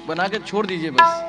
बना के छोड़ दीजिए बस।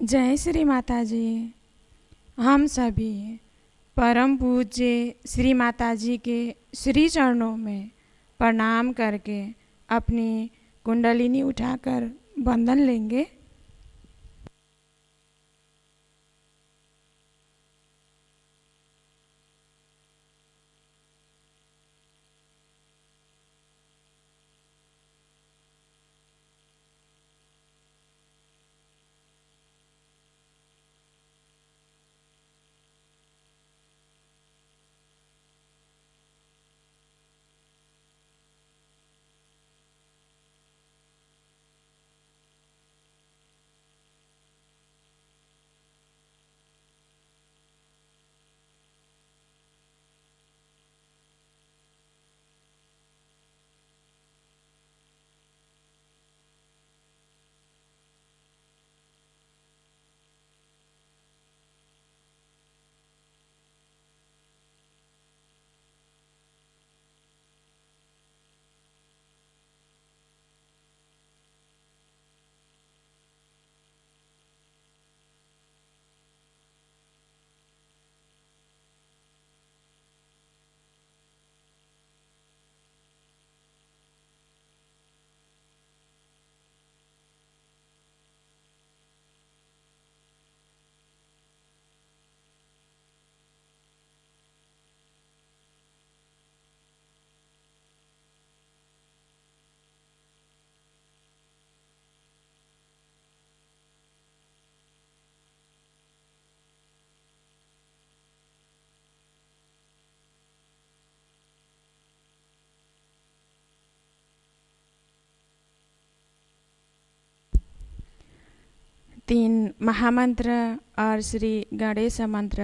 जय श्री माता जी। हम सभी परम पूज्य श्री माता जी के श्री चरणों में प्रणाम करके अपनी कुंडलिनी उठाकर बंधन लेंगे। तीन महामंत्र और श्री गणेश मंत्र।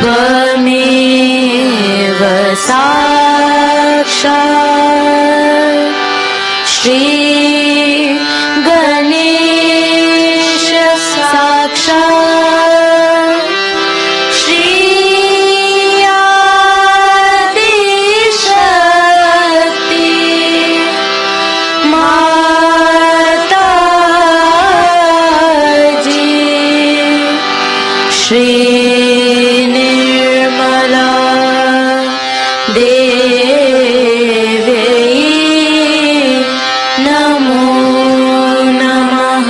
त्वमेव साक्षात् श्री गणेश साक्षात् श्री आदिशक्ति माताजी श्री निर्मला देवी नमो नमः।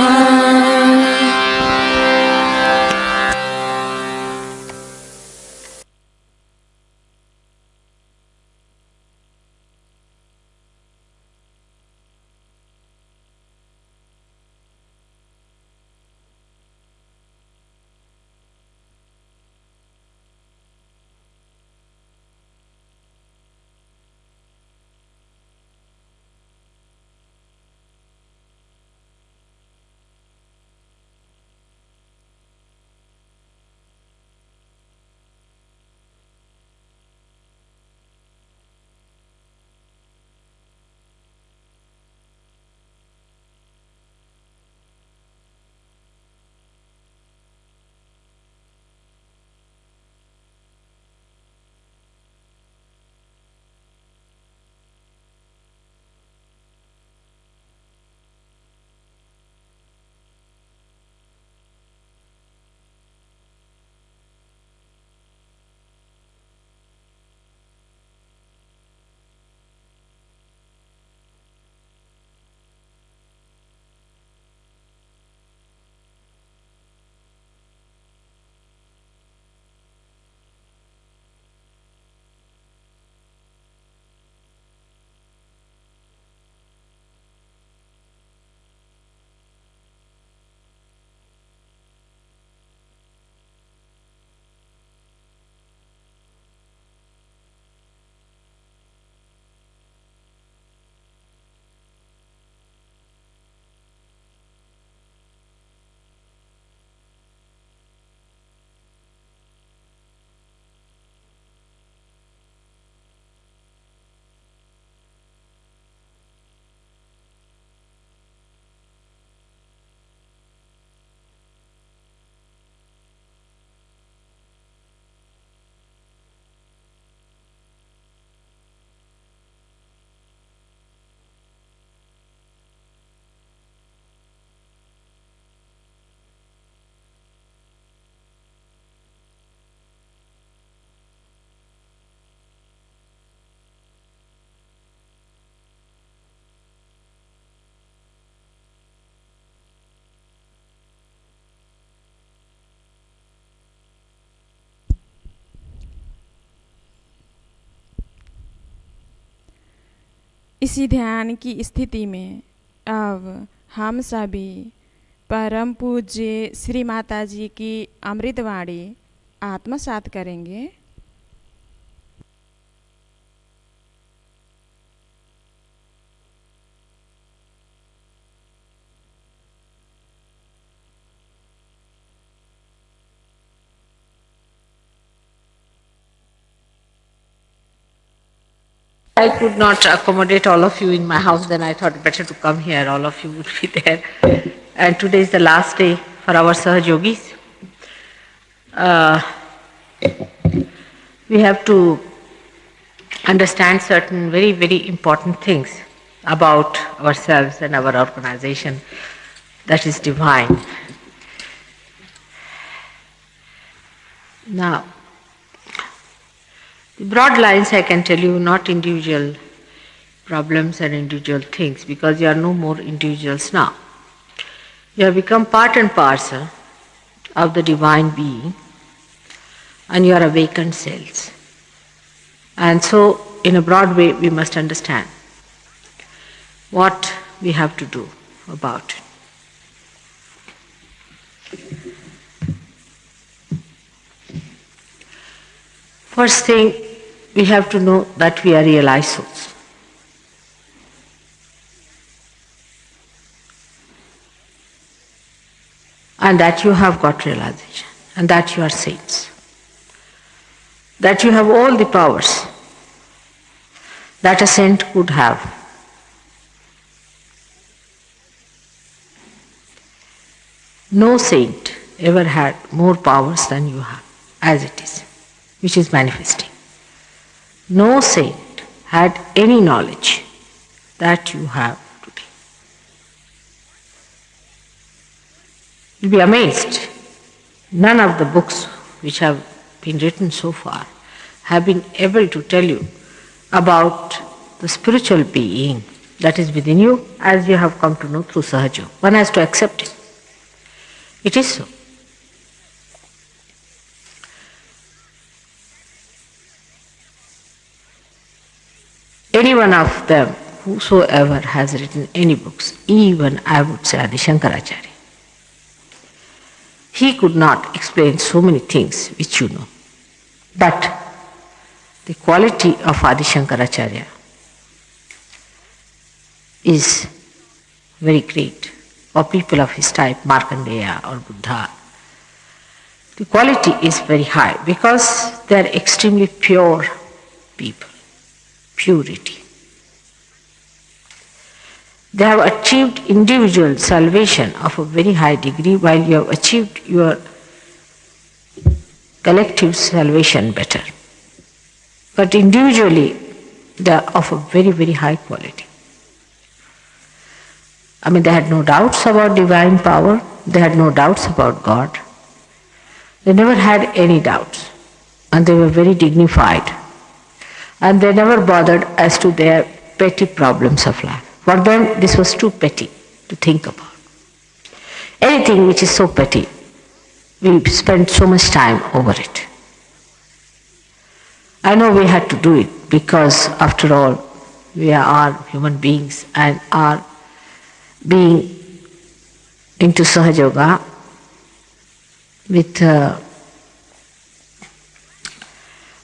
इसी ध्यान की स्थिति में अब हम सभी परम पूज्य श्री माता जी की अमृतवाणी आत्मसात करेंगे। I could not accommodate all of you in my house, then I thought better to come here, all of you would be there. And today is the last day for our Sahaj Yogis. We have to understand certain very, very important things about ourselves and our organization that is divine. Now, the broad lines I can tell you, not individual problems and individual things, because you are no more individuals now. You have become part and parcel of the divine being, and you are awakened selves. And so, in a broad way, we must understand what we have to do about it. First thing, we have to know that we are realized souls. And that you have got realization, and that you are saints. that you have all the powers that a saint could have. No saint ever had more powers than you have, as it is, which is manifesting. No saint had any knowledge that you have today. You'll be amazed. None of the books which have been written so far have been able to tell you about the spiritual being that is within you, as you have come to know through Sahaja. One has to accept it. It is so. Any one of them, whosoever has written any books, even I would say Adi Shankaracharya, he could not explain so many things which you know. But the quality of Adi Shankaracharya is very great. For people of his type, Markandeya or Buddha, the quality is very high because they are extremely pure people. Purity. They have achieved individual salvation of a very high degree, while you have achieved your collective salvation better. But individually, they are of a very, very high quality. I mean, they had no doubts about divine power, they had no doubts about God. They never had any doubts, and they were very dignified. And they never bothered as to their petty problems of life. For them, this was too petty to think about. Anything which is so petty, we spend so much time over it. I know we had to do it because, after all, we are human beings and are being into Sahaja Yoga with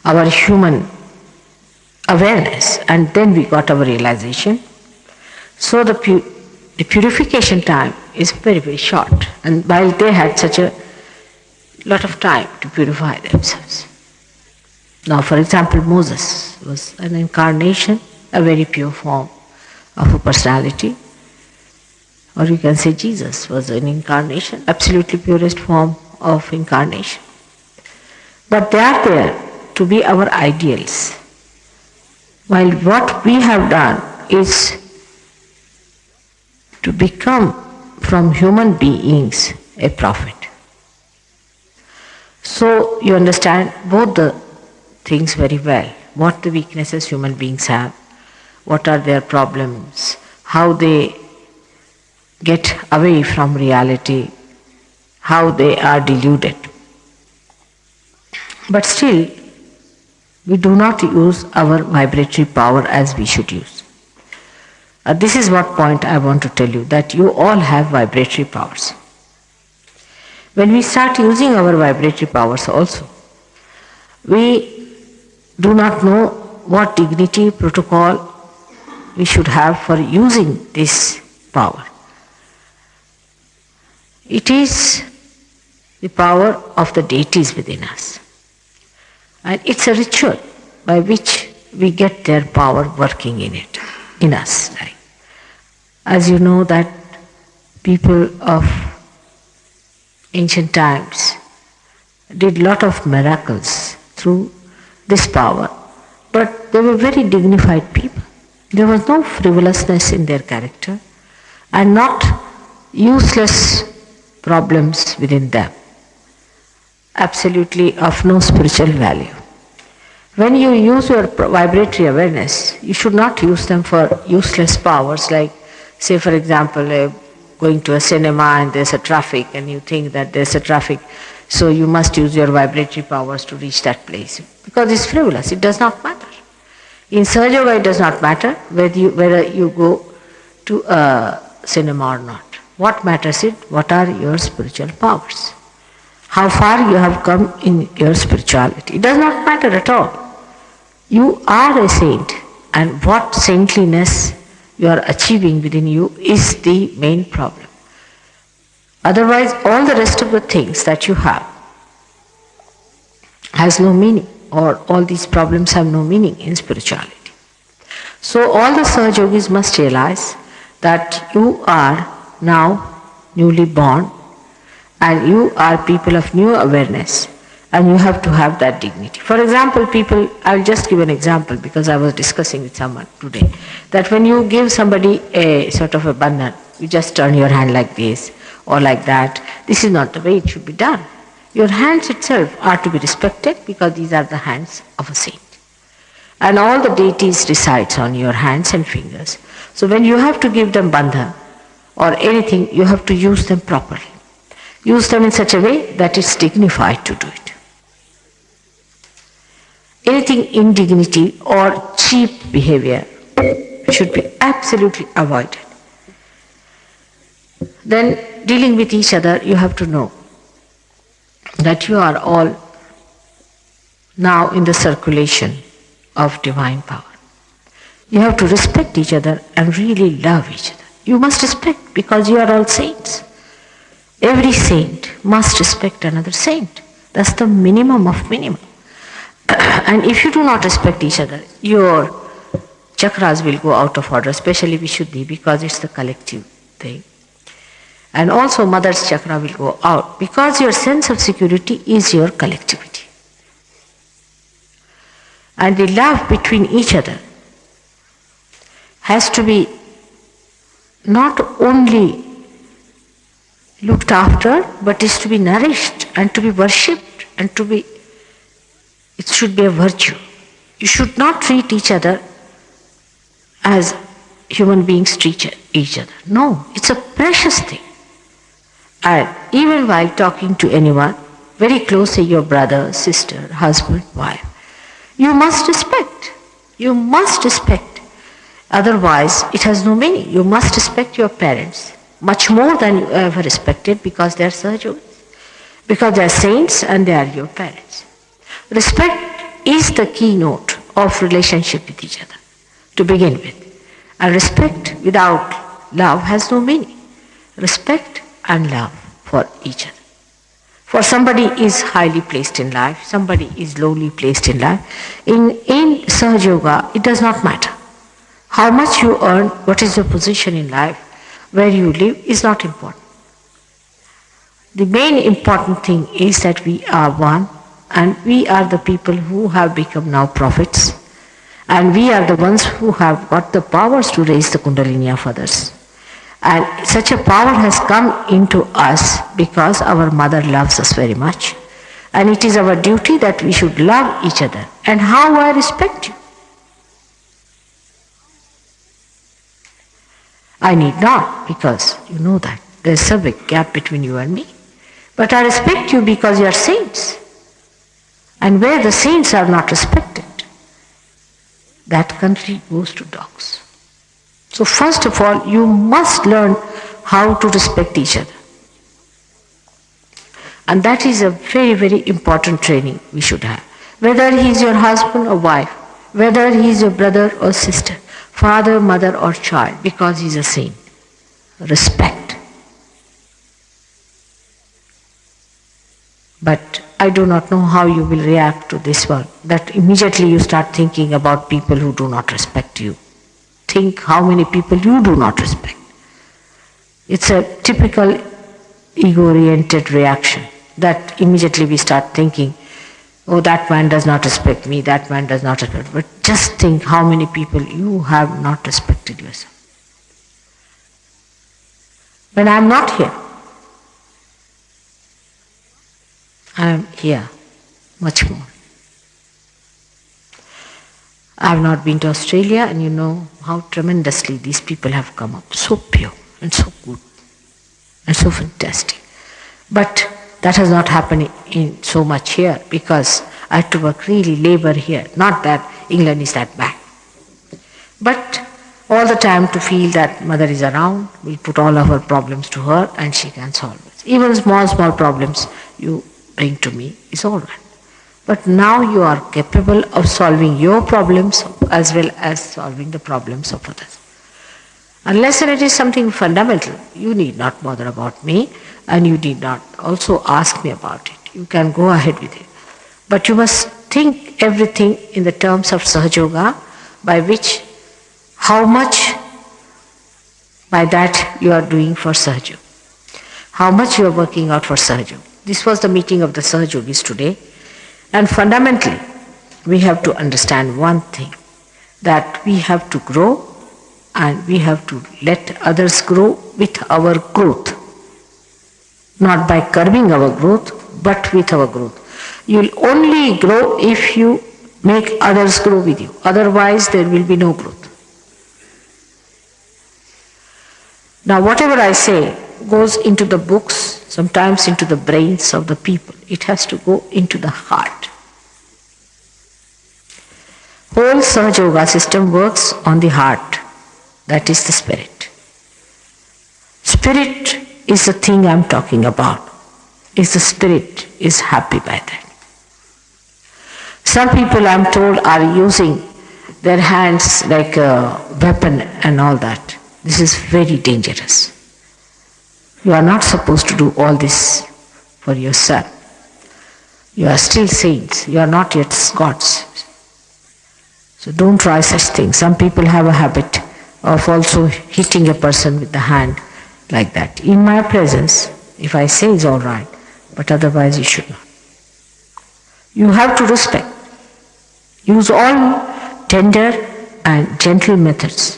our human awareness, and then we got our realization. So the purification time is very, very short, and while they had such a lot of time to purify themselves. Now, for example, Moses was an incarnation, a very pure form of a personality. Or you can say Jesus was an incarnation, absolutely purest form of incarnation. But they are there to be our ideals. While what we have done is to become from human beings a prophet. So you understand both the things very well. What the weaknesses human beings have, what are their problems, how they get away from reality, how they are deluded. But still, we do not use our vibratory power as we should use. This is what point I want to tell you, that you all have vibratory powers. When we start using our vibratory powers also, we do not know what dignity, protocol we should have for using this power. It is the power of the deities within us. And it's a ritual by which we get their power working in us. As you know that people of ancient times did lot of miracles through this power, but they were very dignified people. There was no frivolousness in their character and not useless problems within them, absolutely of no spiritual value. When you use your vibratory awareness, you should not use them for useless powers, like, say for example, going to a cinema and there's a traffic and you think that there's a traffic, so you must use your vibratory powers to reach that place. Because it's frivolous, it does not matter. In Sahaja Yoga it does not matter whether you go to a cinema or not. What matters is what are your spiritual powers. How far you have come in your spirituality. It does not matter at all. You are a saint, and what saintliness you are achieving within you is the main problem. Otherwise, all the rest of the things that you have has no meaning. or all these problems have no meaning in spirituality. So all the Sahaj Yogis must realize that you are now newly born and you are people of new awareness, and you have to have that dignity. For example, people, I will just give an example because I was discussing with someone today, that when you give somebody a sort of a bandhan, you just turn your hand like this or like that. This is not the way it should be done. Your hands itself are to be respected because these are the hands of a saint. And all the deities resides on your hands and fingers. So when you have to give them bandhan or anything, you have to use them properly. Use them in such a way that it's dignified to do it. Anything indignity or cheap behavior should be absolutely avoided. Then dealing with each other, you have to know that you are all now in the circulation of divine power. You have to respect each other and really love each other. You must respect because you are all saints. Every saint must respect another saint. That's the minimum of minimum. And if you do not respect each other, your chakras will go out of order, especially Vishuddhi, because it's the collective thing. And also mother's chakra will go out because your sense of security is your collectivity. And the love between each other has to be not only looked after, but is to be nourished and to be worshipped and it should be a virtue. You should not treat each other as human beings treat each other. No, it's a precious thing. And even while talking to anyone, very close, say your brother, sister, husband, wife, you must respect. You must respect. Otherwise, it has no meaning. You must respect your parents much more than you ever respected because they are Sahaj Yogis, because they are saints and they are your parents. Respect is the keynote of relationship with each other to begin with. And respect without love has no meaning. Respect and love for each other. For somebody is highly placed in life, somebody is lowly placed in life. In Sahaj Yoga, it does not matter. How much you earn, what is your position in life, where you live is not important. The main important thing is that we are one and we are the people who have become now prophets, and we are the ones who have got the powers to raise the Kundalini of others. And such a power has come into us because our mother loves us very much. And it is our duty that we should love each other. And how I respect you? I need not, because you know that there is a big gap between you and me. But I respect you because you are saints. And where the saints are not respected, that country goes to dogs. So first of all, you must learn how to respect each other. And that is a very, very important training we should have. Whether he is your husband or wife, whether he is your brother or sister, father, mother or child, because he is a saint. Respect. But I do not know how you will react to this one, that immediately you start thinking about people who do not respect you. Think how many people you do not respect. It's a typical ego-oriented reaction that immediately we start thinking, oh, that man does not respect me, that man does not respect me. But just think how many people you have not respected yourself. When I am not here, I am here much more. I have not been to Australia, and you know how tremendously these people have come up. So pure and so good and so fantastic. But that has not happened in so much here because I had to work really labor here. Not that England is that bad. But all the time to feel that mother is around, we put all of our problems to her and she can solve it. Even small problems you bring to me is all right. But now you are capable of solving your problems as well as solving the problems of others. Unless it is something fundamental, you need not bother about me and you need not also ask me about it. You can go ahead with it. But you must think everything in the terms of Sahajoga, by which, how much by that you are doing for Sahajog. How much you are working out for Sahajog. This was the meeting of the Sahajogis today. And fundamentally, we have to understand one thing, that we have to grow and we have to let others grow with our growth. Not by curbing our growth, but with our growth. You will only grow if you make others grow with you. Otherwise, there will be no growth. Now, whatever I say goes into the books, sometimes into the brains of the people. It has to go into the heart. Whole Sahajoga system works on the heart. That is the spirit. Spirit is the thing I am talking about. Is the spirit is happy by that. Some people, I am told, are using their hands like a weapon and all that. This is very dangerous. You are not supposed to do all this for yourself. You are still saints. You are not yet gods. So don't try such things. Some people have a habit of also hitting a person with the hand like that. In my presence, if I say it's all right, but otherwise you should not. You have to respect. Use all tender and gentle methods.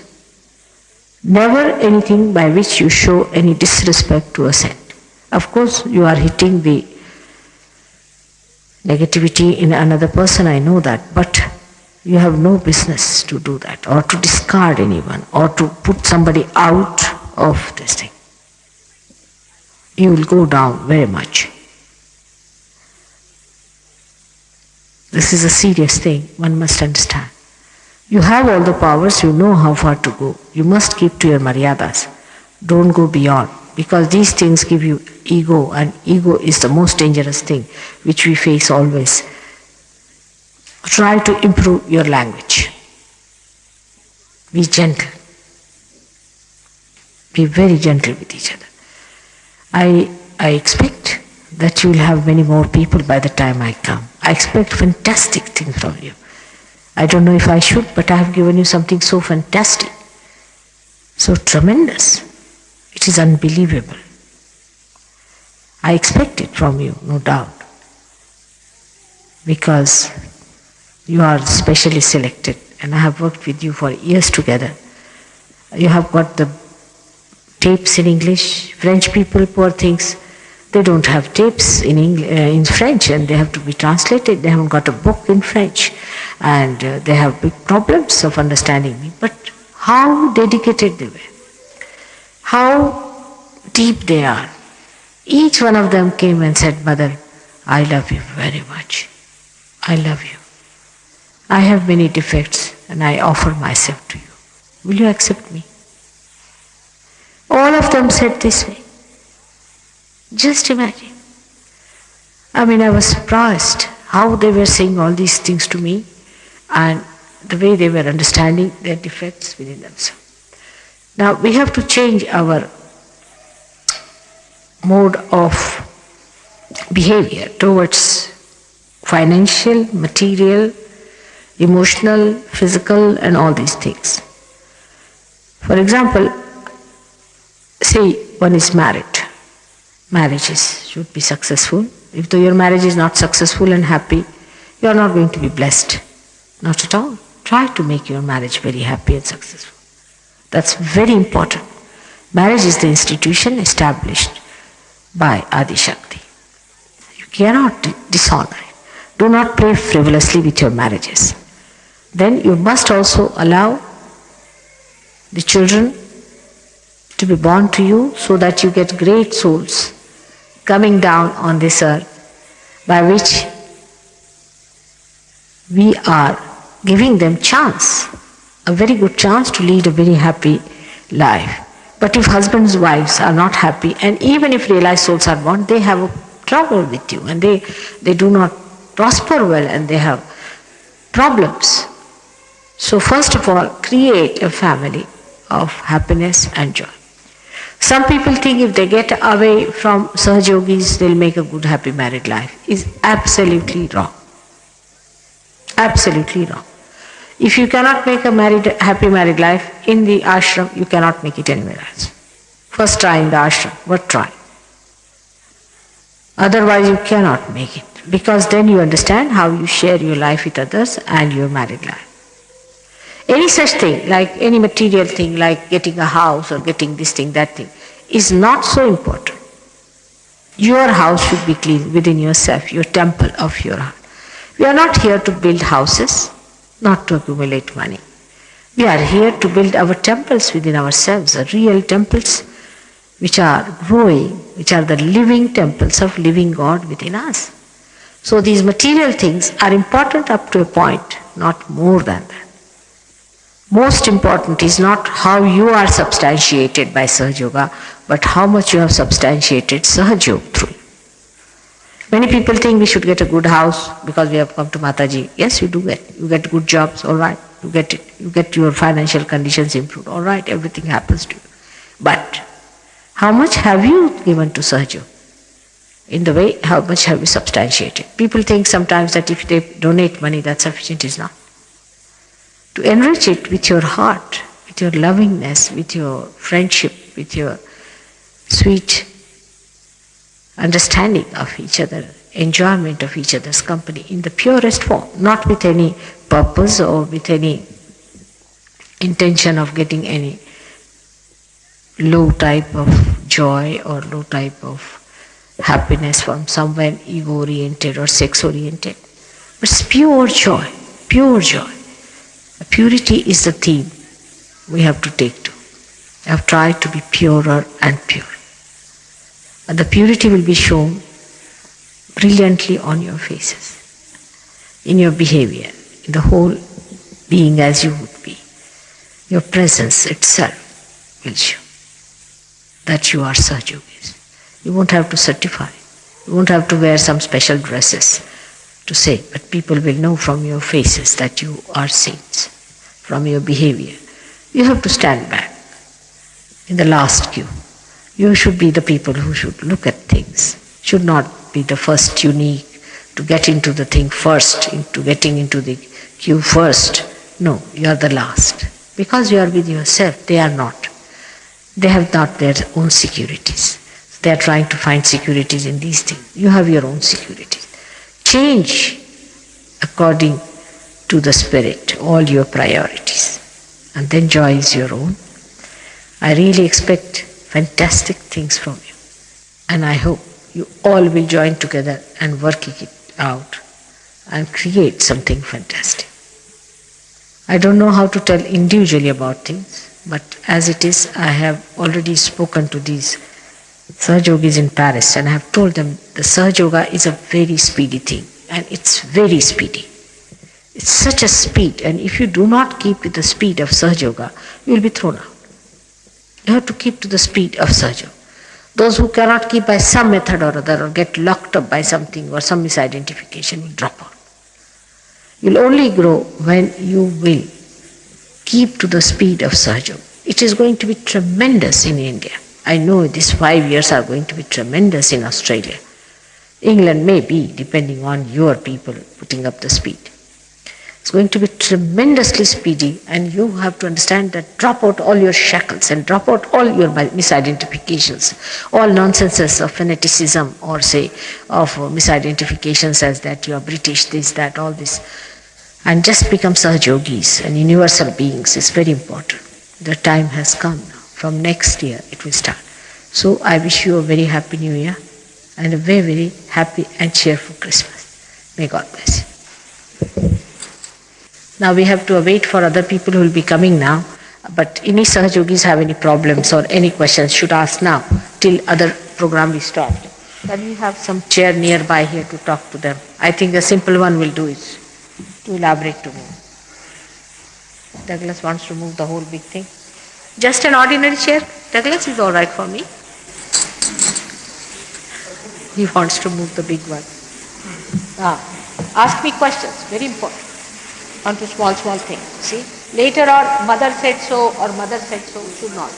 Never anything by which you show any disrespect to a saint. Of course, you are hitting the negativity in another person, I know that, but you have no business to do that, or to discard anyone, or to put somebody out of this thing. You will go down very much. This is a serious thing, one must understand. You have all the powers, you know how far to go. You must keep to your maryadas. Don't go beyond, because these things give you ego, and ego is the most dangerous thing which we face always. Try to improve your language. Be gentle. Be very gentle with each other. I expect that you will have many more people by the time I come. I expect fantastic things from you. I don't know if I should, but I have given you something so fantastic, so tremendous. It is unbelievable. I expect it from you, no doubt, because you are specially selected, and I have worked with you for years together. You have got the tapes in English. French people, poor things, they don't have tapes in French, and they have to be translated. They haven't got a book in French, and they have big problems of understanding me. But how dedicated they were, how deep they are. Each one of them came and said, "Mother, I love you very much. I love you. I have many defects, and I offer myself to you. Will you accept me?" All of them said this way. Just imagine. I mean, I was surprised how they were saying all these things to me, and the way they were understanding their defects within themselves. Now, we have to change our mode of behavior towards financial, material, emotional, physical, and all these things. For example, say one is married. Marriages should be successful. If your marriage is not successful and happy, you are not going to be blessed. Not at all. Try to make your marriage very happy and successful. That's very important. Marriage is the institution established by Adi Shakti. You cannot dishonor it. Do not play frivolously with your marriages. Then you must also allow the children to be born to you, so that you get great souls coming down on this earth, by which we are giving them chance, a very good chance to lead a very happy life. But if husbands and wives are not happy, and even if realized souls are born, they have trouble with you, and they do not prosper well, and they have problems. So first of all, create a family of happiness and joy. Some people think if they get away from Sahajogis, they'll make a good, happy married life. Is absolutely wrong. Absolutely wrong. If you cannot make a happy married life in the ashram, you cannot make it anywhere else. First try in the ashram, but try. Otherwise you cannot make it, because then you understand how you share your life with others and your married life. Any such thing, like any material thing, like getting a house or getting this thing, that thing, is not so important. Your house should be clean within yourself, your temple of your heart. We are not here to build houses, not to accumulate money. We are here to build our temples within ourselves, the real temples which are growing, which are the living temples of living God within us. So these material things are important up to a point, not more than that. Most important is not how you are substantiated by Sahaja Yoga, but how much you have substantiated Sahaja Yoga through. Many people think we should get a good house because we have come to Mataji. Yes, you do get. You get good jobs, all right. You get it. You get your financial conditions improved, all right. Everything happens to you. But how much have you given to Sahaja Yoga? In the way, how much have you substantiated? People think sometimes that if they donate money, that's sufficient. Is not. To enrich it with your heart, with your lovingness, with your friendship, with your sweet understanding of each other, enjoyment of each other's company in the purest form, not with any purpose or with any intention of getting any low type of joy or low type of happiness from somewhere ego-oriented or sex-oriented. But it's pure joy, pure joy. Purity is the theme we have to take to. I have tried to be purer and pure. And the purity will be shown brilliantly on your faces, in your behavior, in the whole being as you would be. Your presence itself will show that you are Sahaja Yogis. You won't have to certify. You won't have to wear some special dresses to say, but people will know from your faces that you are saints, from your behavior. You have to stand back in the last queue. You should be the people who should look at things, should not be the first unique to get into the thing first, into getting into the queue first. No, you are the last. Because you are with yourself, they are not. They have not their own securities. They are trying to find securities in these things. You have your own securities. Change according to the Spirit all your priorities, and then joy is your own. I really expect fantastic things from you, and I hope you all will join together and work it out and create something fantastic. I don't know how to tell individually about things, but as it is, I have already spoken to these Sahaja Yogis in Paris, and I have told them the Sahaja Yoga is a very speedy thing, and it's very speedy. It's such a speed, and if you do not keep with the speed of Sahaja Yoga, you will be thrown out. You have to keep to the speed of Sahaja Yoga. Those who cannot keep by some method or other, or get locked up by something or some misidentification, will drop out. You will only grow when you will keep to the speed of Sahaja Yoga. It is going to be tremendous in India. I know these 5 years are going to be tremendous in Australia. England may be, depending on your people putting up the speed. It's going to be tremendously speedy, and you have to understand that drop out all your shackles and drop out all your misidentifications, all nonsenses of fanaticism or say of misidentifications as that you are British, this, that, all this, and just become Sahaja Yogis and universal beings. Is very important. The time has come now. From next year it will start. So I wish you a very happy New Year and a very, very happy and cheerful Christmas. May God bless you. Now we have to wait for other people who will be coming now. But any Sahaja Yogis have any problems or any questions should ask now till other program we start. Can we have some chair nearby here to talk to them? I think a simple one will do it to elaborate to me. Douglas wants to move the whole big thing. Just an ordinary chair, Douglas, is all right for me. He wants to move the big one. Ask me questions, very important, onto small things. See, later on, mother said so or mother said so, should not.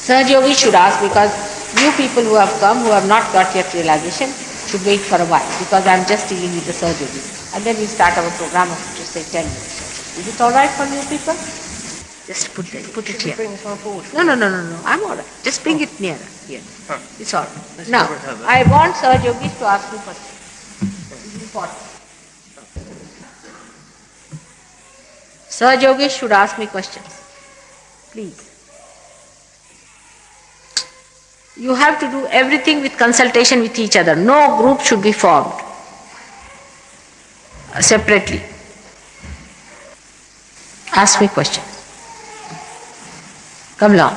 Sahaja Yogi should ask, because you people who have come, who have not got yet realization, should wait for a while because I'm just dealing with the surgery. And then we start our program of just say 10 minutes. Is it all right for you people? Just put it here. Bring this one forward. No. I'm all right. Just bring it nearer here. It's all right. Now, I want Sir Yogis to ask me questions. It's important. Sir Yogis should ask me questions. Please. You have to do everything with consultation with each other. No group should be formed separately. Ask me questions. Come along.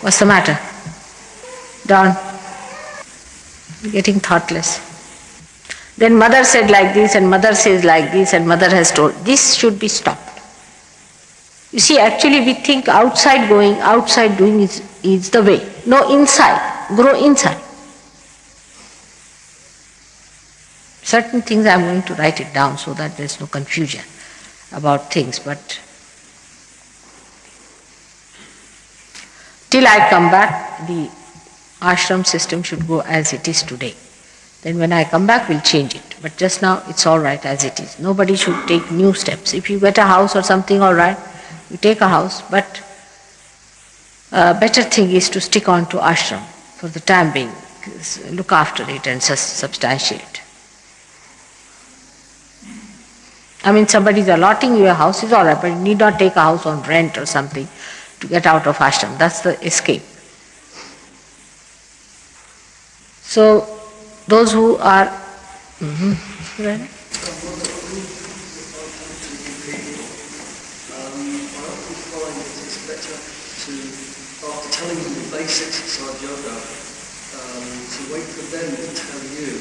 What's the matter? Down. Getting thoughtless. Then mother said like this and mother says like this and mother has told. This should be stopped. You see, actually we think outside going, outside doing is the way. No, inside. Grow inside. Certain things I'm going to write it down so that there's no confusion about things, but till I come back, the ashram system should go as it is today. Then when I come back, we'll change it. But just now, it's all right as it is. Nobody should take new steps. If you get a house or something, all right, you take a house, but a better thing is to stick on to ashram for the time being. Look after it and substantiate. I mean, somebody's allotting you a house is all right, but you need not take a house on rent or something to get out of ashram. That's the escape. So, those who are... Right? After telling them the basics inside yoga, to wait for them to tell you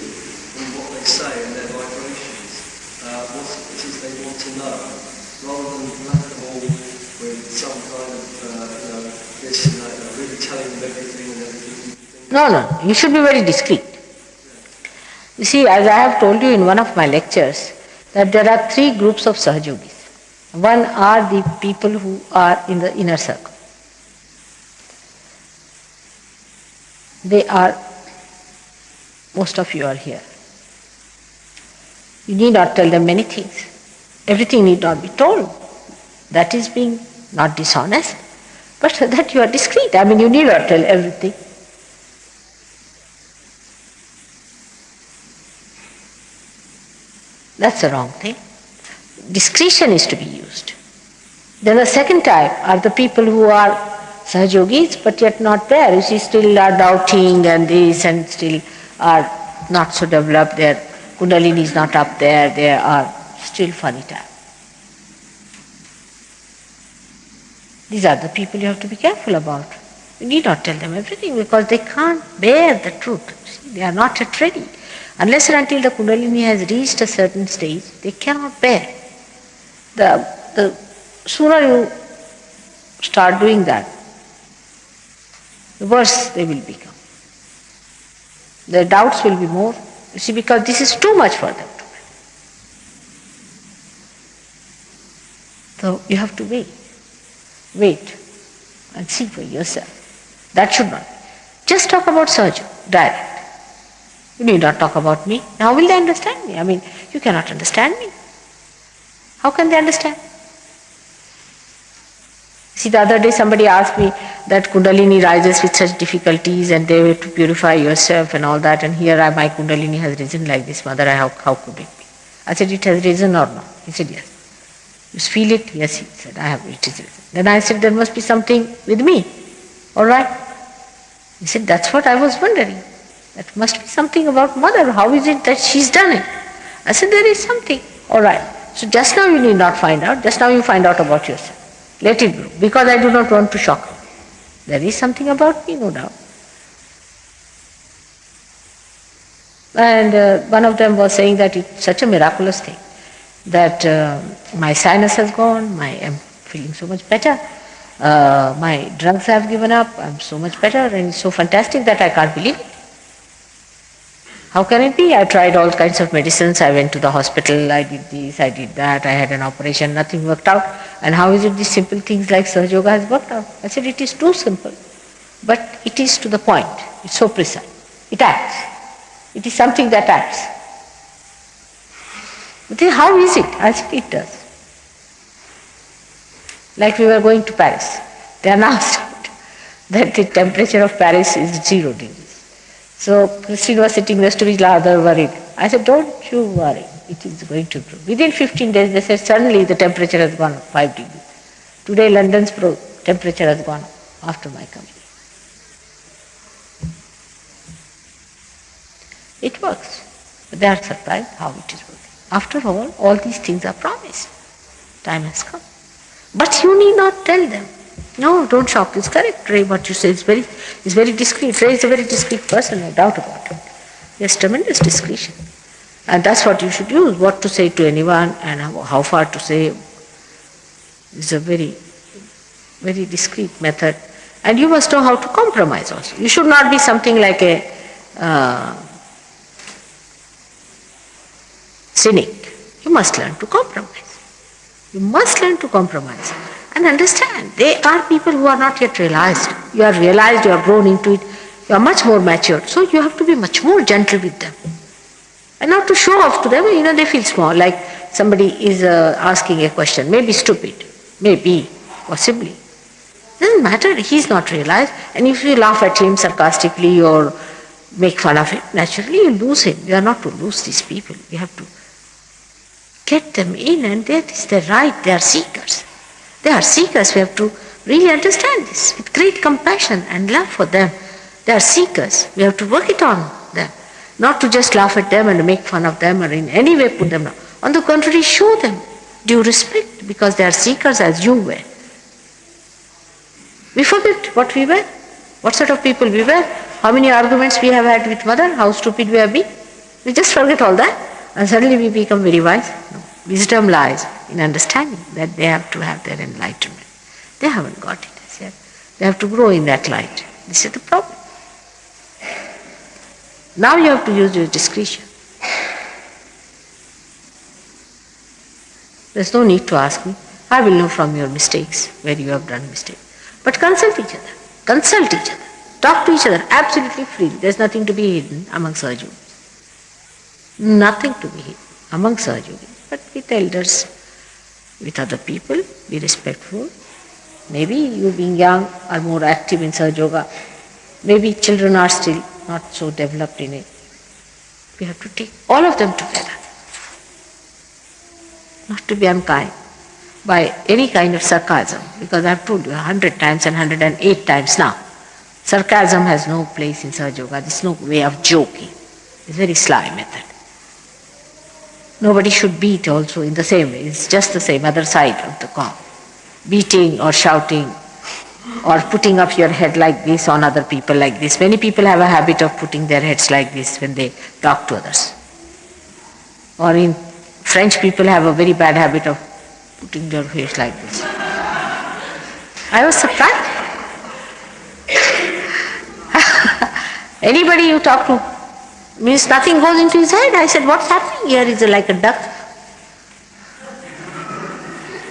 and what they say and their vibrations, what it is they want to know, rather than let them all with some kind of, this and that, really telling them everything and everything. No, you should be very discreet. You see, as I have told you in one of my lectures, that there are 3 groups of Sahajogis. One are the people who are in the inner circle. They are, most of you are here. You need not tell them many things. Everything need not be told. That is being not dishonest, but that you are discreet. I mean, you need not tell everything. That's the wrong thing. Discretion is to be used. Then the second type are the people who are Sahajogis but yet not there. You see, still are doubting and this and still are not so developed. Their Kundalini is not up there. They are still funny type. These are the people you have to be careful about. You need not tell them everything because they can't bear the truth. See, they are not yet ready. Unless and until the Kundalini has reached a certain stage, they cannot bear. The sooner you start doing that, the worse they will become. Their doubts will be more. You see, because this is too much for them to bear. So you have to wait. Wait and see for yourself. That should not be. Just talk about surgery, direct. You need not talk about me. How will they understand me? I mean, you cannot understand me. How can they understand? See, the other day somebody asked me that Kundalini rises with such difficulties and they have to purify yourself and all that, and here my Kundalini has risen like this, Mother, how could it be? I said, it has risen or not? He said, yes. You feel it? Yes, he said, it is risen. Then I said, there must be something with me. All right. He said, that's what I was wondering. That must be something about Mother. How is it that she's done it? I said, there is something. All right. So just now you need not find out. Just now you find out about yourself. Let it go. Because I do not want to shock you. There is something about me, no doubt. And one of them was saying that it's such a miraculous thing that my sinus has gone, I'm feeling so much better, my drugs have given up, I'm so much better, and it's so fantastic that I can't believe it. How can it be? I tried all kinds of medicines, I went to the hospital, I did this, I did that, I had an operation, nothing worked out. And how is it these simple things like Sahaja Yoga has worked out? I said, it is too simple, but it is to the point, it's so precise, it acts. It is something that acts. But then how is it? I think it does. Like we were going to Paris. They announced that the temperature of Paris is 0 degrees. So Christine was sitting next to me, rather worried. I said, don't you worry, it is going to improve. Within 15 days, they said, suddenly the temperature has gone up 5 degrees. Today, London's temperature has gone up after my coming. It works. But they are surprised how it is working. After all these things are promised. Time has come. But you need not tell them. No, don't shock. It's correct, Ray. What you say is very discreet. Ray is a very discreet person, no doubt about it. He has tremendous discretion. And that's what you should use. What to say to anyone and how far to say is a very, very discreet method. And you must know how to compromise also. You should not be something like a cynic. You must learn to compromise. You must learn to compromise and understand. They are people who are not yet realized. You are realized, you are grown into it, you are much more mature. So you have to be much more gentle with them. And not to show off to them, they feel small, like somebody is asking a question, maybe stupid, maybe, possibly. Doesn't matter, he's not realized. And if you laugh at him sarcastically or make fun of him, naturally you lose him. You are not to lose these people. You have to get them in, and that is their right. They are seekers. They are seekers. We have to really understand this with great compassion and love for them. They are seekers. We have to work it on them. Not to just laugh at them and make fun of them or in any way put them down. On the contrary, show them due respect because they are seekers as you were. We forget what we were, what sort of people we were, how many arguments we have had with mother, how stupid we have been. We just forget all that and suddenly we become very wise. No. Wisdom lies in understanding that they have to have their enlightenment. They haven't got it as yet. They have to grow in that light. This is the problem. Now you have to use your discretion. There's no need to ask me. I will know from your mistakes where you have done mistakes. But consult each other. Consult each other. Talk to each other absolutely freely. There's nothing to be hidden among Sahaja Yogis. Nothing to be hidden among Sahaja Yogis. But with elders, with other people, be respectful. Maybe you being young are more active in Sahaja Yoga. Maybe children are still not so developed in it. We have to take all of them together. Not to be unkind by any kind of sarcasm, because I have told you 100 times and 108 times now. Sarcasm has no place in Sahaja Yoga. There's no way of joking. It's a very sly method. Nobody should beat also in the same way. It's just the same other side of the coin. Beating or shouting or putting up your head like this on other people like this. Many people have a habit of putting their heads like this when they talk to others. Or in French people have a very bad habit of putting their face like this. I was surprised. Anybody you talk to means nothing goes into his head. I said, what's happening here? Is it like a duck?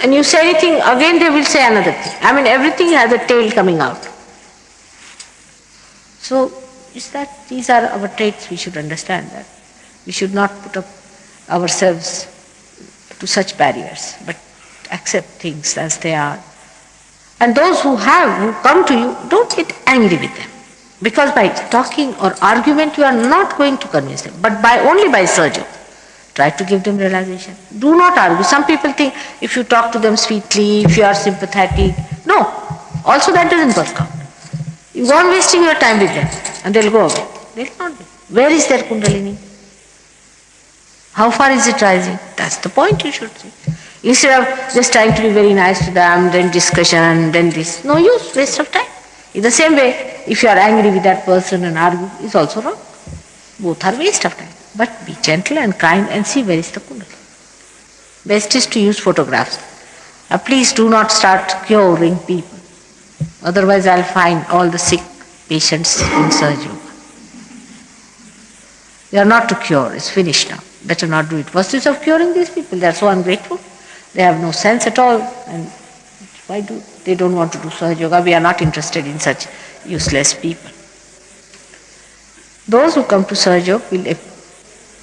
And you say anything, again they will say another thing. I mean, everything has a tail coming out. So, these are our traits, we should understand that. We should not put up ourselves to such barriers, but accept things as they are. And those who come to you, don't get angry with them. Because by talking or argument, you are not going to convince them, but only by Sahaja. Try to give them realization. Do not argue. Some people think if you talk to them sweetly, if you are sympathetic. No. Also that doesn't work out. You go on wasting your time with them and they'll go away. They'll not be. Where is their Kundalini? How far is it rising? That's the point you should see. Instead of just trying to be very nice to them, then discussion, then this. No use, waste of time. In the same way, if you are angry with that person and argue, it's also wrong. Both are waste of time. But be gentle and kind and see where is the Kundalini. Best is to use photographs. Please do not start curing people. Otherwise I'll find all the sick patients in Sahaja Yoga. They are not to cure, it's finished now. Better not do it. What's the use of curing these people? They are so ungrateful. They have no sense at all. And why do they don't want to do Sahaja Yoga? We are not interested in such useless people. Those who come to Sahaja Yoga will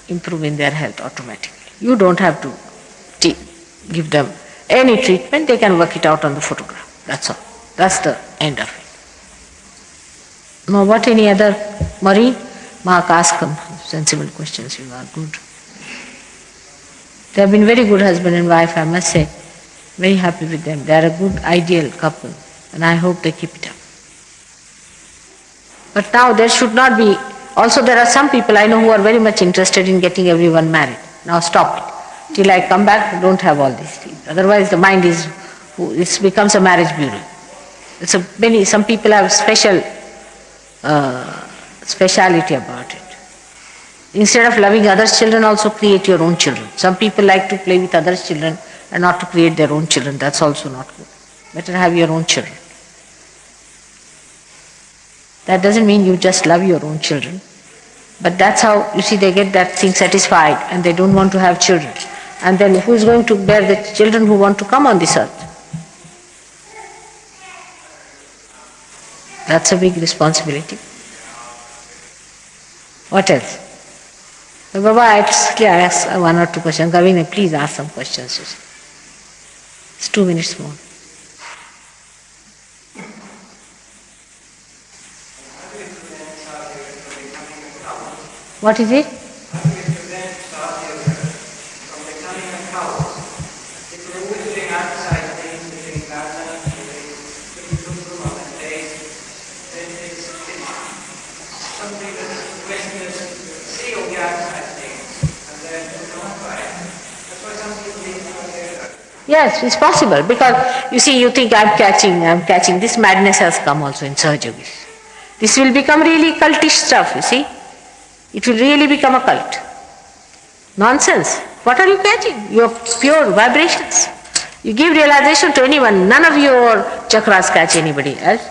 improve in their health automatically. You don't have to give them any treatment, they can work it out on the photograph. That's all. That's the end of it. Now what any other, Maureen? Mark, ask them sensible questions, you are good. They have been very good husband and wife, I must say. Very happy with them. They are a good, ideal couple, and I hope they keep it up. But now there should not be, also there are some people I know who are very much interested in getting everyone married. Now stop it. Till I come back, don't have all these things. Otherwise the mind is, it becomes a marriage bureau. Some people have speciality about it. Instead of loving others' children, also create your own children. Some people like to play with others' children and not to create their own children. That's also not good. Better have your own children. That doesn't mean you just love your own children. But that's how, you see, they get that thing satisfied and they don't want to have children. And then who is going to bear the children who want to come on this earth? That's a big responsibility. What else? Baba, I ask one or two questions. Kavina, please ask some questions. It's 2 minutes more. What is it? Yes, it's possible, because you see, you think I'm catching. This madness has come also in Yogis. This will become really cultish stuff, you see. It will really become a cult. Nonsense. What are you catching? Your pure vibrations. You give realization to anyone, none of your chakras catch anybody else.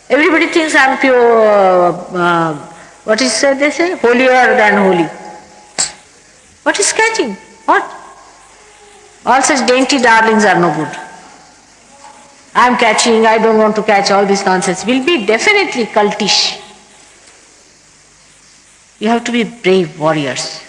Everybody thinks I'm pure, what is they say? Holier than holy. What is catching? What? All such dainty darlings are no good. I'm catching, I don't want to catch, all this nonsense will be definitely cultish. You have to be brave warriors.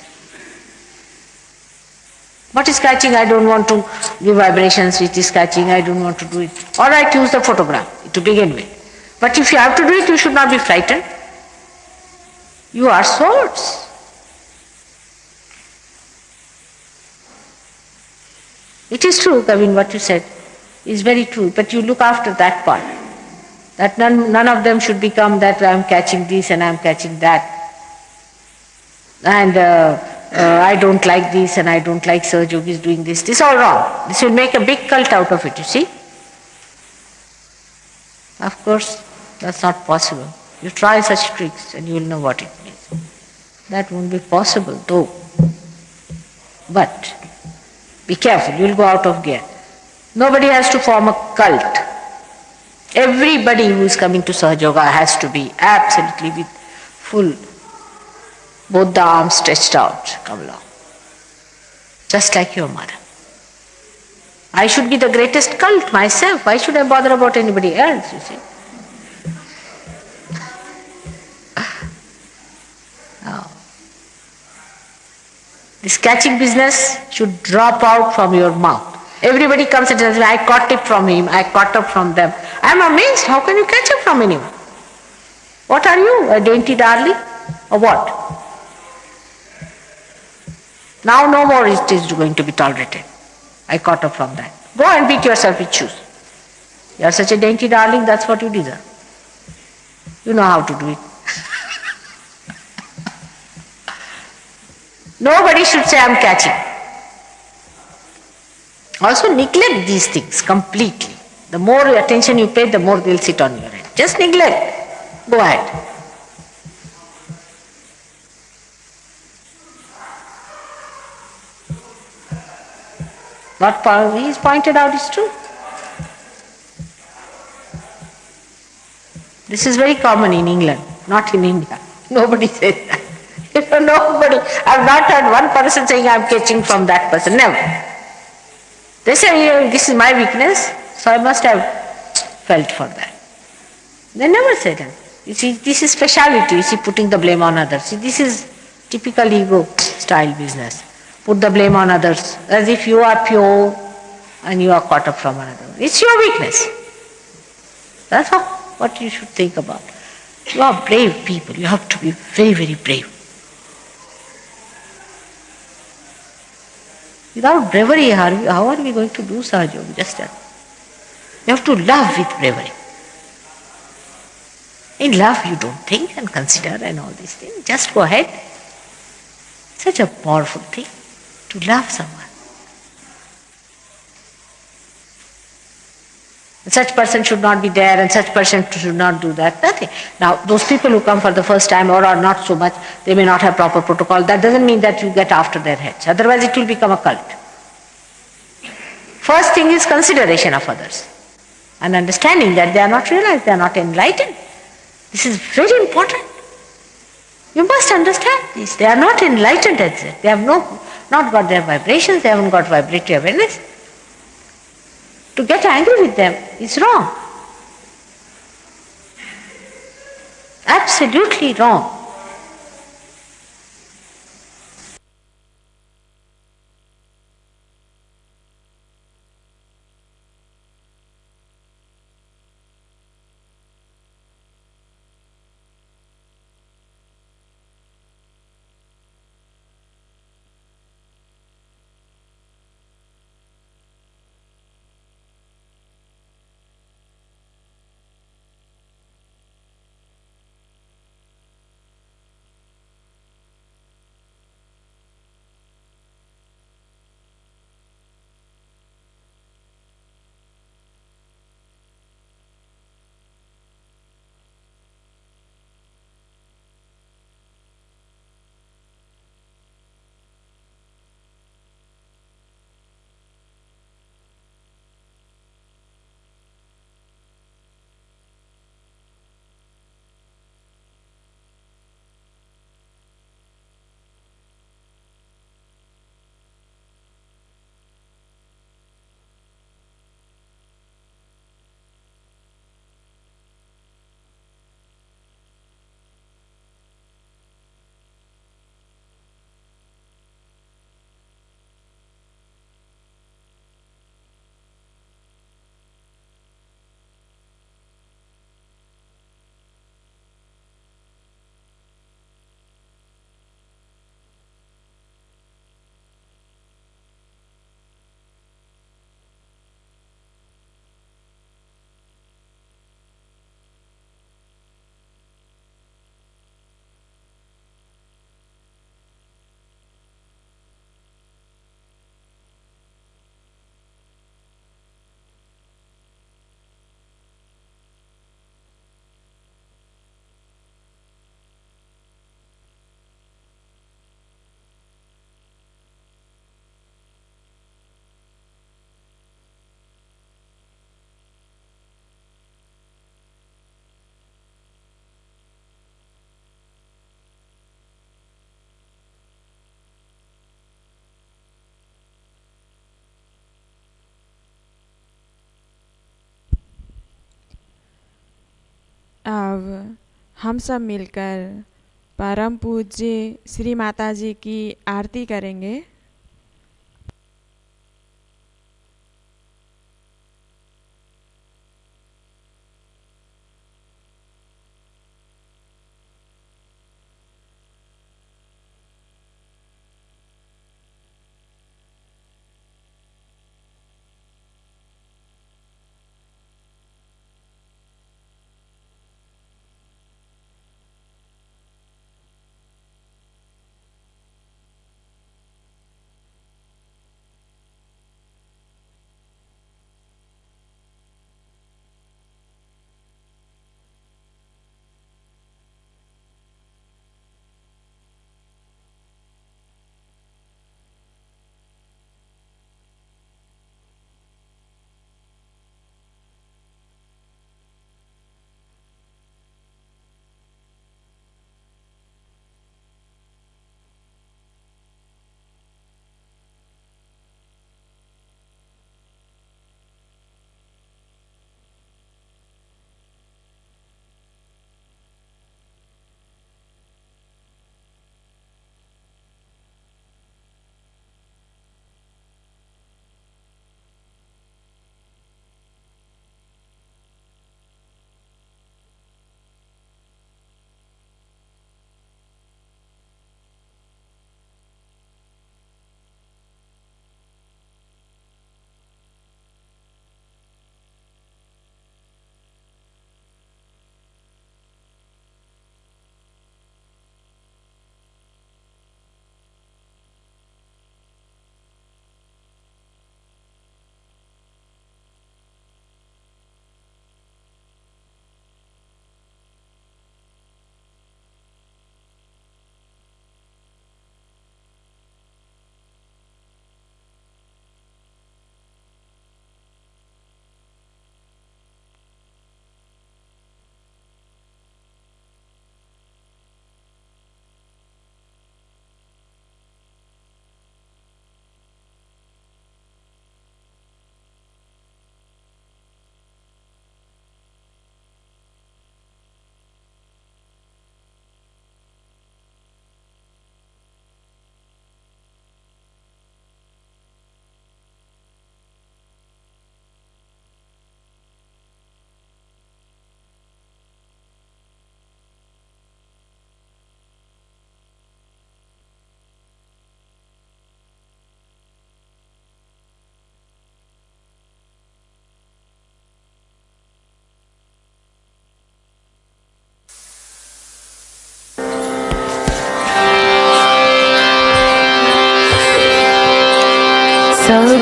What is catching? I don't want to give vibrations, which is catching, I don't want to do it. All right, use the photograph to begin with. But if you have to do it, you should not be frightened. You are swords. It is true, Kavin, what you said is very true, but you look after that part. That none of them should become that I am catching this and I am catching that. And I don't like this and I don't like Sir Yogis doing this. This is all wrong. This will make a big cult out of it, you see. Of course, that's not possible. You try such tricks and you will know what it means. That won't be possible though. But be careful, you will go out of gear. Nobody has to form a cult. Everybody who is coming to Sahaja Yoga has to be absolutely with full, both the arms stretched out, come along. Just like your mother. I should be the greatest cult myself. Why should I bother about anybody else, you see? Oh. This catching business should drop out from your mouth. Everybody comes and tells me, I caught it from him, I caught up from them. I am amazed, how can you catch up from anyone? What are you, a dainty darling? Or what? Now no more it is going to be tolerated. I caught up from that. Go and beat yourself with shoes. You are such a dainty darling, that's what you deserve. You know how to do it. Nobody should say I am catching. Also neglect these things completely. The more attention you pay, the more they will sit on your head. Just neglect. Go ahead. What he is pointed out is true. This is very common in England, not in India. Nobody says that. Nobody. I have not heard one person saying I am catching from that person. Never. They say, this is my weakness, so I must have felt for that. They never say that. You see, this is speciality. You see, putting the blame on others. See, this is typical ego. style business. Put the blame on others as if you are pure and you are caught up from another. It's your weakness. That's all what you should think about. You are brave people. You have to be very, very brave. Without bravery, how are we going to do Sahaja Yoga? Just that. You have to love with bravery. In love, you don't think and consider and all these things. Just go ahead. Such a powerful thing to love someone. Such person should not be there and such person should not do that. Nothing. Now, those people who come for the first time or are not so much, they may not have proper protocol. That doesn't mean that you get after their heads. Otherwise, it will become a cult. First thing is consideration of others and understanding that they are not realized, they are not enlightened. This is very important. You must understand this. They are not enlightened as yet. They have not got their vibrations, they haven't got vibratory awareness. To get angry with them is wrong. Absolutely wrong. अब हम सब मिलकर परम पूज्य श्री माता जी की आरती करेंगे।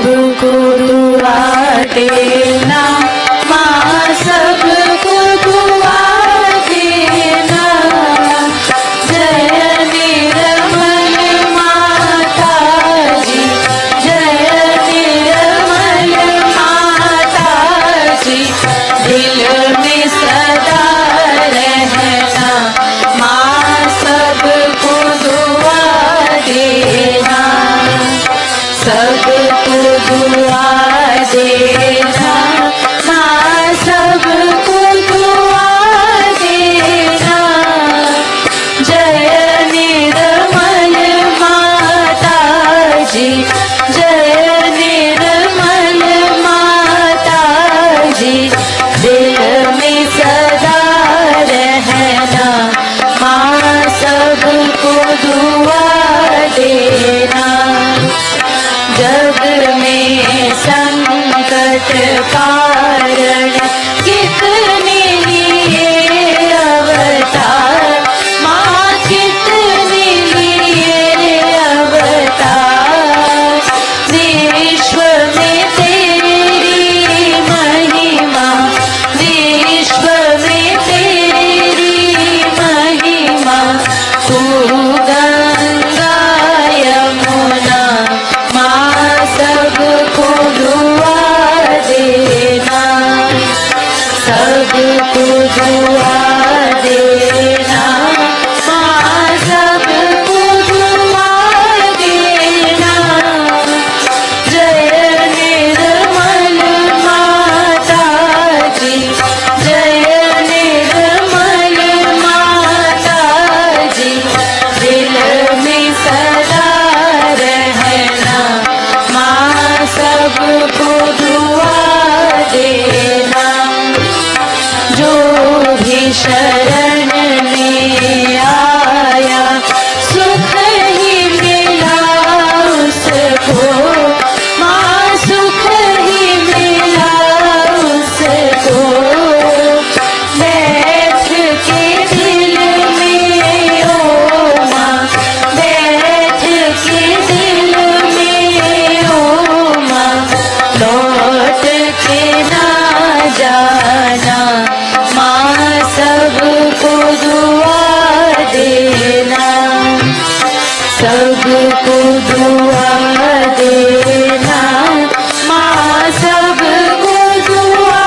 सबको दुआ देना, माँ सबको दुआ देना। जय निर्मल माता जी, जय निर्मल माता जी, दिल में सदा रहना, माँ सबको दुआ देना, सबको दुआ देना, माँ सबको दुआ देना। जय निर्मल माता जी, जय निर्मल माता जी, दिल में सदा रहना, माँ सबको दुआ देना। जग में संकट कारण कितने लिए अवतार, माँ कितने लिए अवतार। विश्व में तेरी महिमा, विश्व में तेरी महिमा। तू गंगा यमुना, माँ सबको दुआ देना, सबको दुआ देना, माँ सबको दुआ देना। जय निर्मल माता जी, जय निर्मल माता जी, दिल में सदा रहना, माँ सबको दुआ देना। जो भी शरण में आया, सुख ही मिला उसको, माँ सुख ही मिला उसको। बैठ के दिल में ओ माँ, बैठ के दिल में ओ माँ, लौट के ना जाना, माँ सबको दुआ देना, सबको दुआ देना, माँ सबको दुआ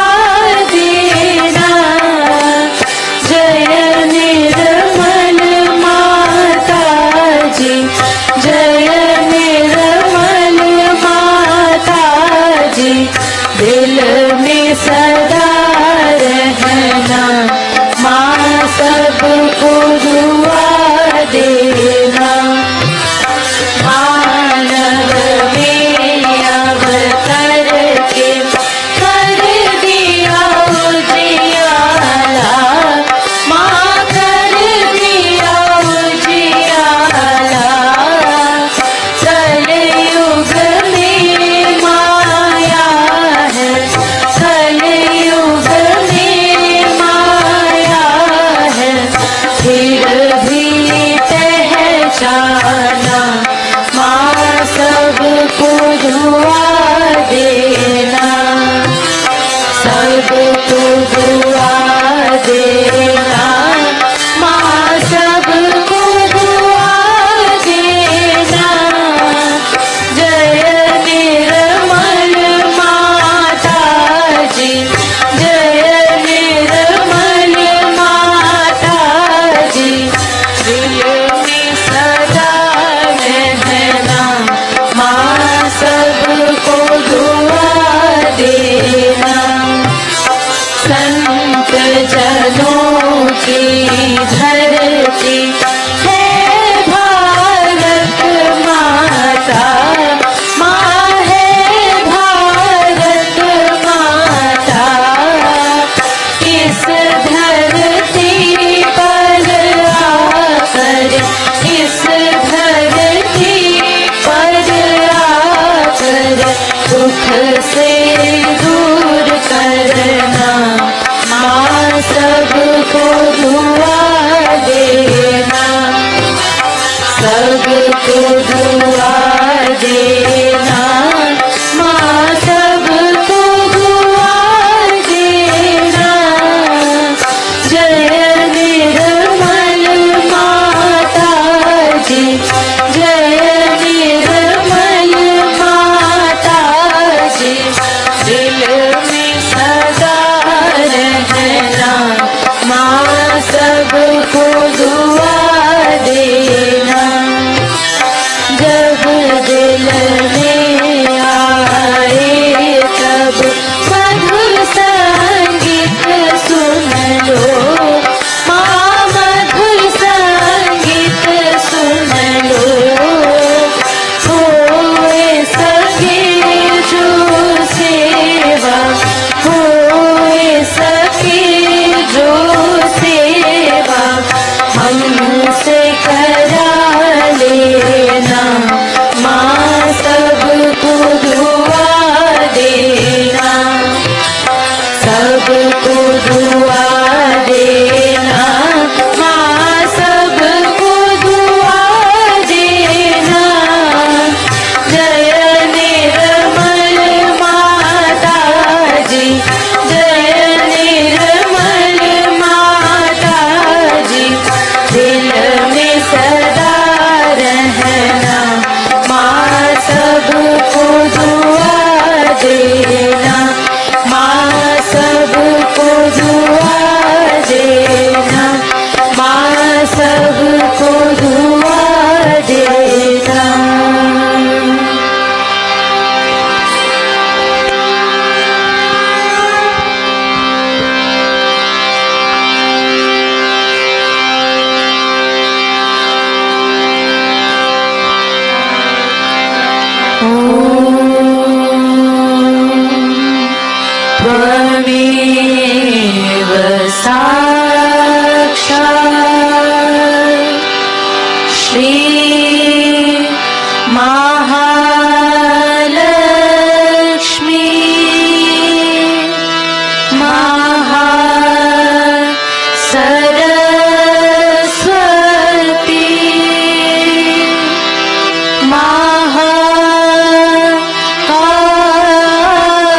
देना। जय निर्मल माता जी, जय निर्मल माता जी, दिल में सदा रहना, माँ सबको दुआ देना। मानव में अवतर के कर दिया उजियारा, माँ कर दिया उजियारा। कलयुग में माया है, दुआ देना, माँ सबको दुआ देना। जय निर्मल माता जी, जय निर्मल माता जी, दिल में सदा रहना, माँ सबको दुआ देना, माँ सबको दुआ देना, माँ सबको दुआ देना। त्वमेव साक्षात् श्री महालक्ष्मी महासरस्वती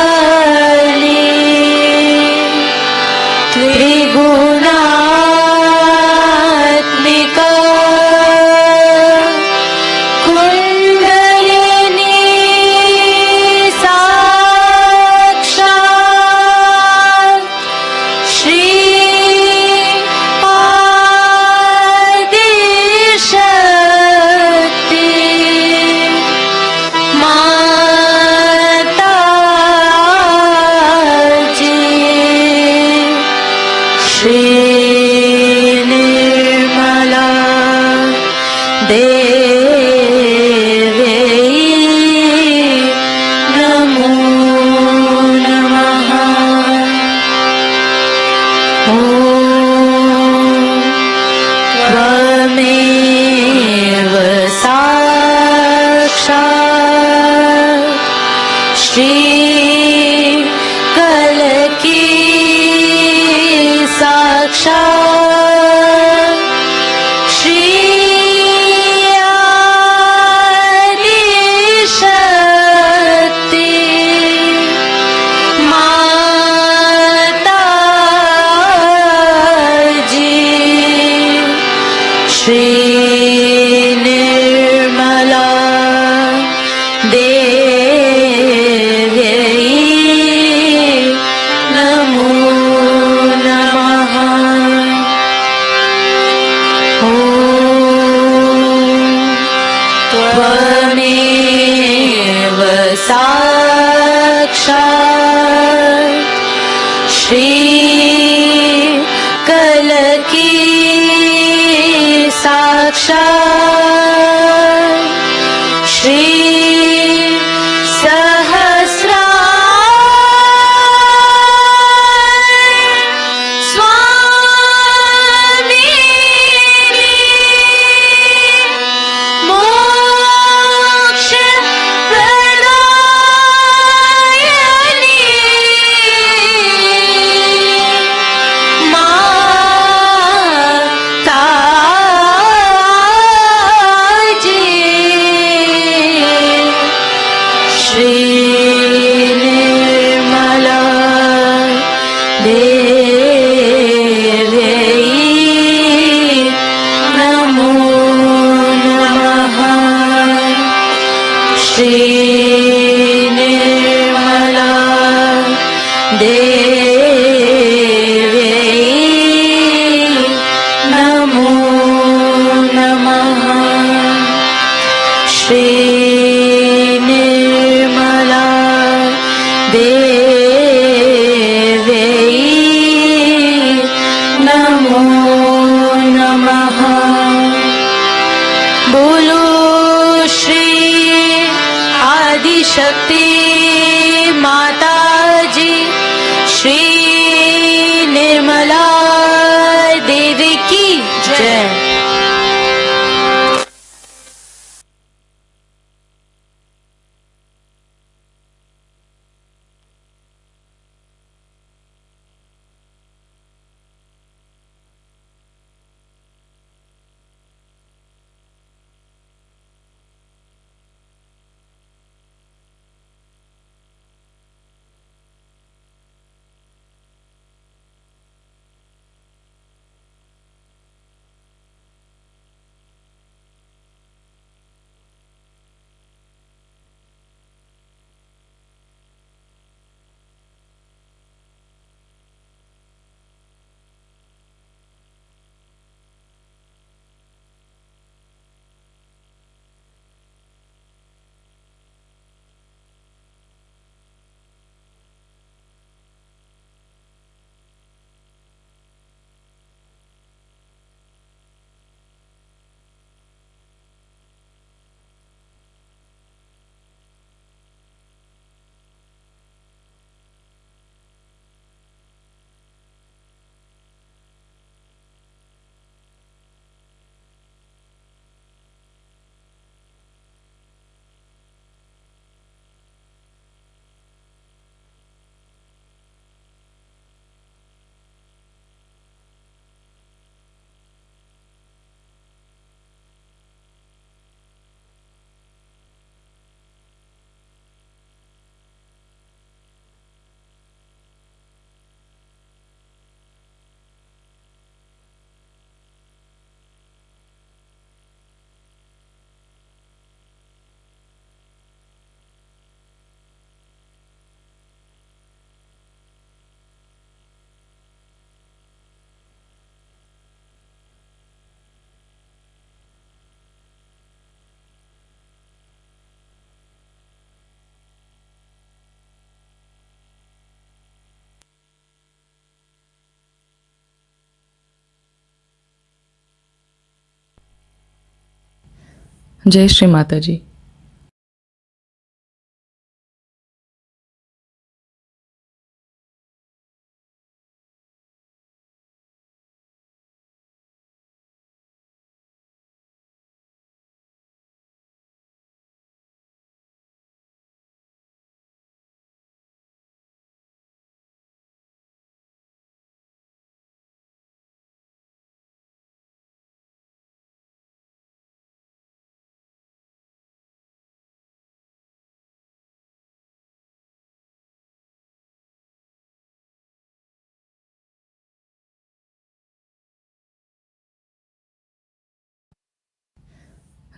महाकाली त्रिगुणात्मिका कुण्डलिनी साक्षात् श्री आदिशक्ति माता जी। श्री निर्मला देवी नमो नमः। ॐ त्वमेव साक्षात् श्री कलकी साक्षात् श्री आदिशक्ति माता जी। श्री निर्मला देवी नमो नमः। ॐ त्वमेव साक्षात् श्री कलकी साक्षात् श्री स्वामी मोक्ष प्रदायिनी माता जी। श्री निर्मला देवी नमो नमः। श्री निर्मला देवी नमो नमः। श्री निर्मला देवी नमो नमः। बोलो श्री आदिशक्ति माता जी, श्री निर्मला देवी की जय। जय श्री माता जी।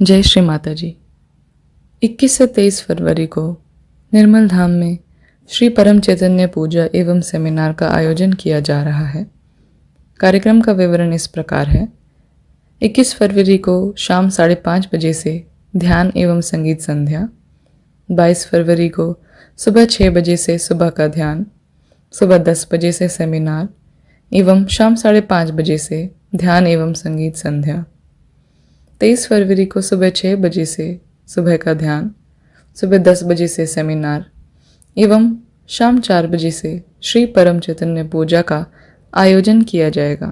जय श्री माता जी। 21 से 23 फरवरी को निर्मल धाम में श्री परम चैतन्य पूजा एवं सेमिनार का आयोजन किया जा रहा है। कार्यक्रम का विवरण इस प्रकार है। 21 फरवरी को शाम 5:30 बजे से ध्यान एवं संगीत संध्या, 22 फरवरी को सुबह 6 बजे से सुबह का ध्यान, सुबह 10 बजे से सेमिनार एवं शाम 5:30 बजे से ध्यान एवं संगीत संध्या, 23 फरवरी को सुबह 6 बजे से सुबह का ध्यान, सुबह 10 बजे से सेमिनार एवं शाम 4 बजे से श्री परम चैतन्य पूजा का आयोजन किया जाएगा।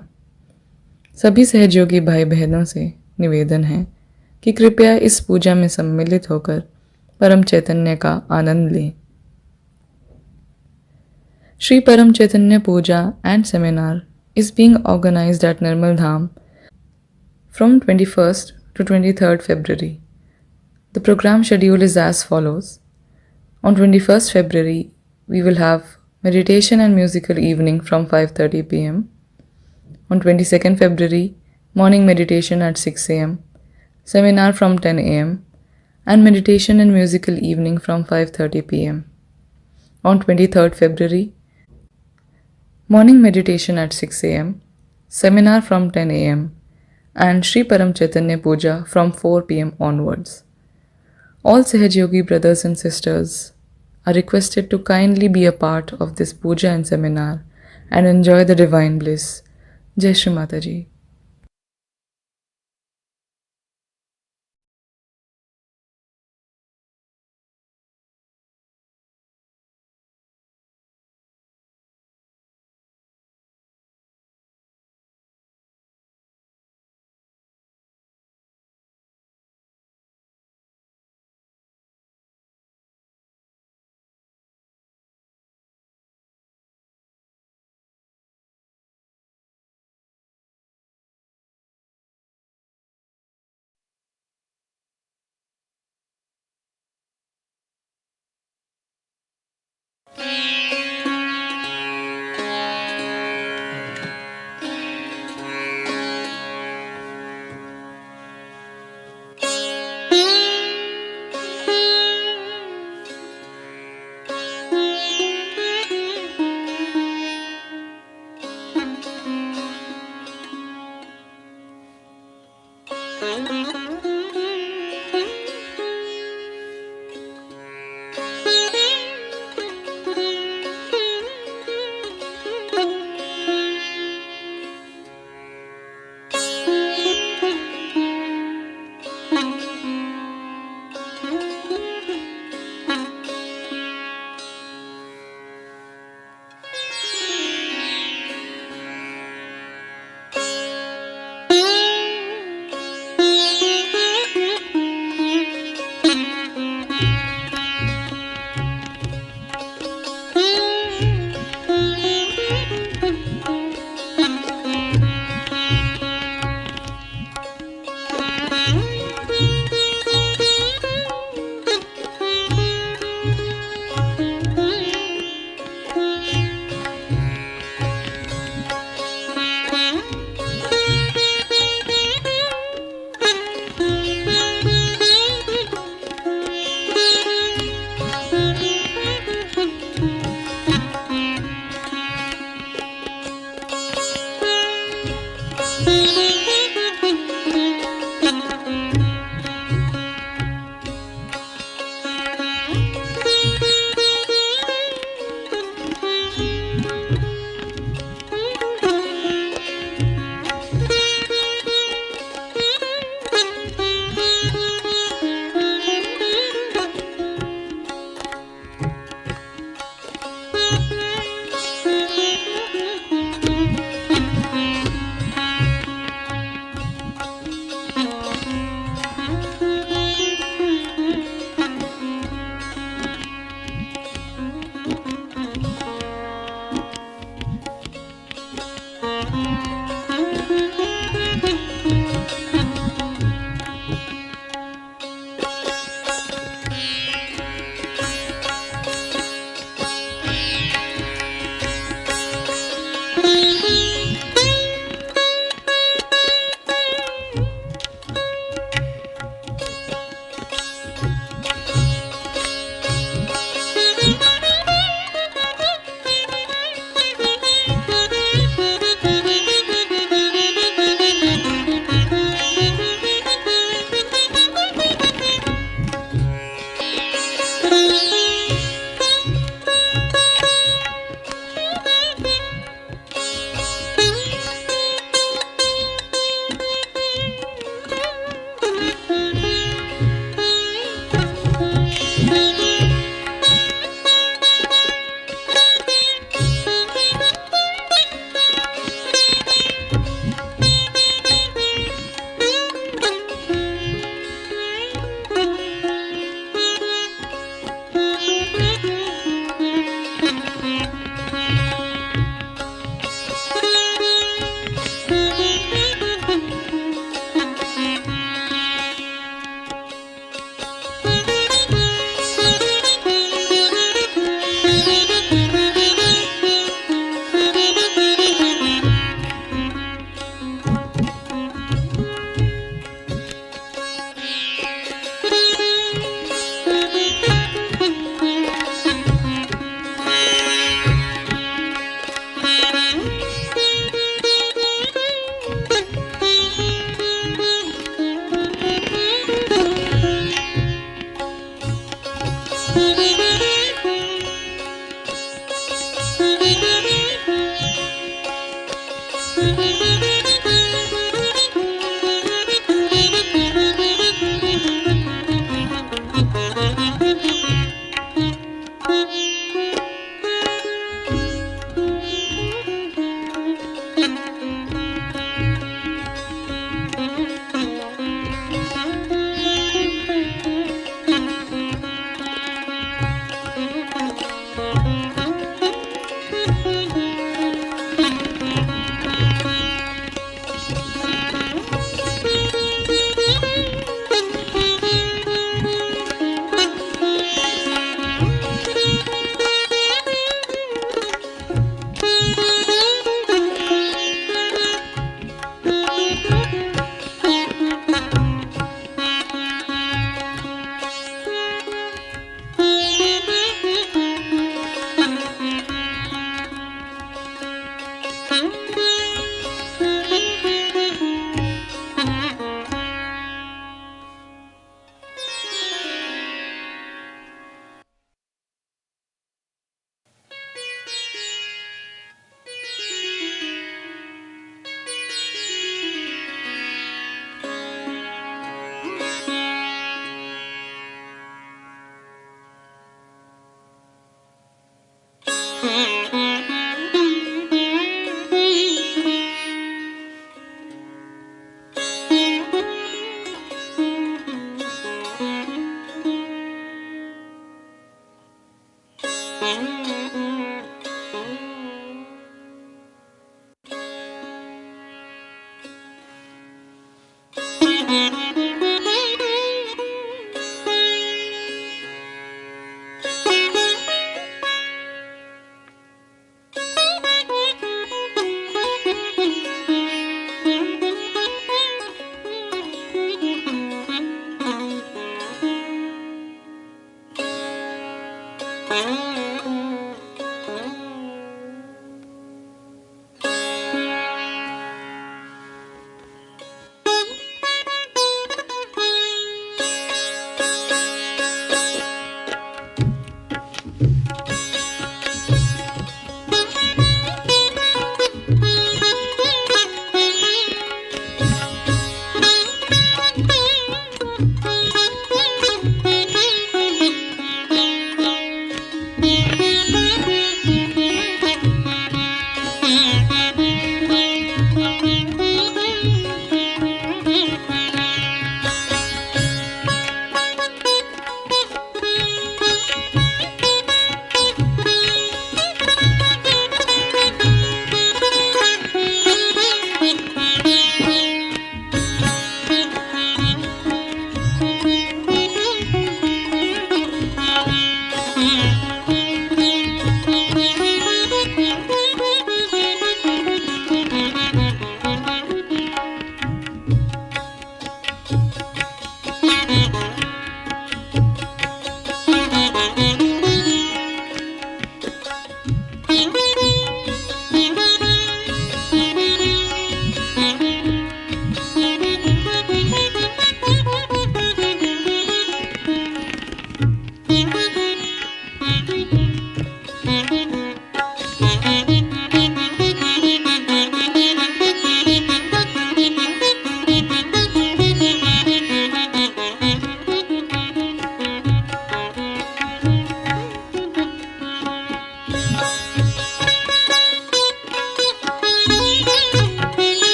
सभी सहयोगी भाई बहनों से निवेदन है कि कृपया इस पूजा में सम्मिलित होकर परम चैतन्य का आनंद लें। Shri Param Chaitanya puja and seminar is being organized at Nirmal Dham from 21st to 23rd February. The program schedule is as follows. On 21st February, we will have meditation and musical evening from 5:30 p.m. On 22nd February, morning meditation at 6 a.m., seminar from 10 a.m., and meditation and musical evening from 5:30 p.m. On 23rd February, morning meditation at 6 a.m., seminar from 10 a.m., and Shri Param Chaitanya Puja from 4 p.m. onwards. All Sahajyogi brothers and sisters are requested to kindly be a part of this puja and seminar and enjoy the divine bliss. Jai Shri Mata Ji.